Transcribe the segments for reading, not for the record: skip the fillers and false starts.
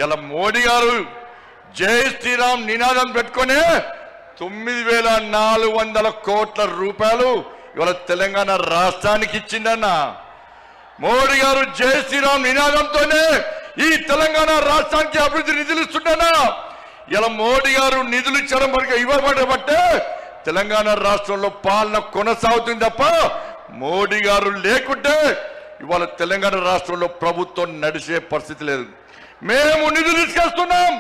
ఇలా మోడీ గారు జై శ్రీరామ్ నినాదం పెట్టుకునే 9,400 కోట్ల రూపాయలు ఇవాళ తెలంగాణ రాష్ట్రానికి ఇచ్చిందన్న. మోడీ గారు జై శ్రీరామ్ నినాదంతోనే ఈ తెలంగాణ రాష్ట్రానికి అభివృద్ధి నిధులు ఇస్తుండనా. ఇలా మోడీ గారు నిధులు ఇచ్చడం ఇవ్వబడబట్టే తెలంగాణ రాష్ట్రంలో పాలన కొనసాగుతుంది తప్ప మోడీ గారు లేకుంటే ఇవాళ తెలంగాణ రాష్ట్రంలో ప్రభుత్వం నడిచే పరిస్థితి లేదు. మేము నిధులు తీసుకొస్తున్నాం,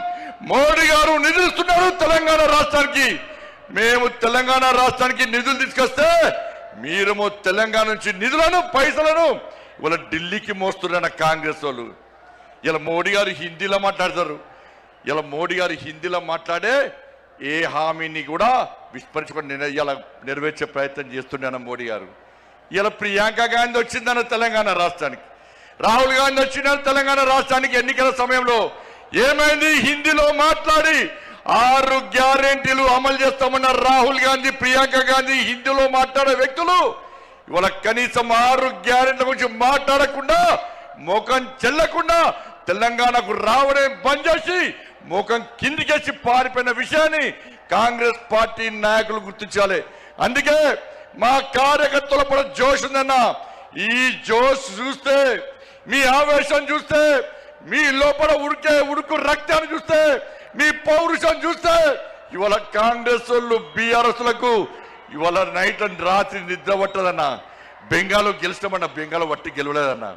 మోడీ గారు నిధులు ఇస్తున్నారు తెలంగాణ రాష్ట్రానికి. మేము తెలంగాణ రాష్ట్రానికి నిధులు తీసుకొస్తే మీరేమో తెలంగాణ నుంచి నిధులను పైసలను ఇవాళ ఢిల్లీకి మోస్తున్న కాంగ్రెస్ వాళ్ళు. ఇలా మోడీ గారు హిందీలో మాట్లాడతారు. ఇలా మోడీ గారు హిందీలో మాట్లాడే ఏ హామీని కూడా విస్మరించుకొని ఇలా నెరవేర్చే ప్రయత్నం చేస్తున్నాను మోడీ గారు. ఇలా ప్రియాంక గాంధీ వచ్చిందన్న తెలంగాణ రాష్ట్రానికి, రాహుల్ గాంధీ వచ్చిన తెలంగాణ రాష్ట్రానికి ఎన్నికల సమయంలో ఏమైంది? హిందీలో మాట్లాడి 6 గ్యారెంటీలు అమలు చేస్తామన్న రాహుల్ గాంధీ, ప్రియాంక గాంధీ హిందీలో మాట్లాడే వ్యక్తులు ఇవాళ కనీసం 6 గ్యారెంటీల గురించి మాట్లాడకుండా ముఖం చెల్లకుండా తెలంగాణకు రావడం బంద్ చేసి ముఖం కిందికేసి పారిపోయిన విషయాన్ని కాంగ్రెస్ పార్టీ నాయకులు గుర్తించాలి. అందుకే మా కార్యకర్తల పట్ల జోష్ ఉందన్న. ఈ జోష్ చూస్తే, మీ ఆవేశం చూస్తే, మీ లోపల ఉడుకు రక్తాన్ని చూస్తే, మీ పౌరుషం చూస్తే ఇవాళ కాంగ్రెస్ వాళ్ళు బీఆర్ఎస్లకు ఇవాళ నైట్ అండ్ రాత్రి నిద్ర పట్టదన్న. బెంగాల్లో గెలిచినామన్న, బెంగాల్ వట్టి గెలవలేదన్న.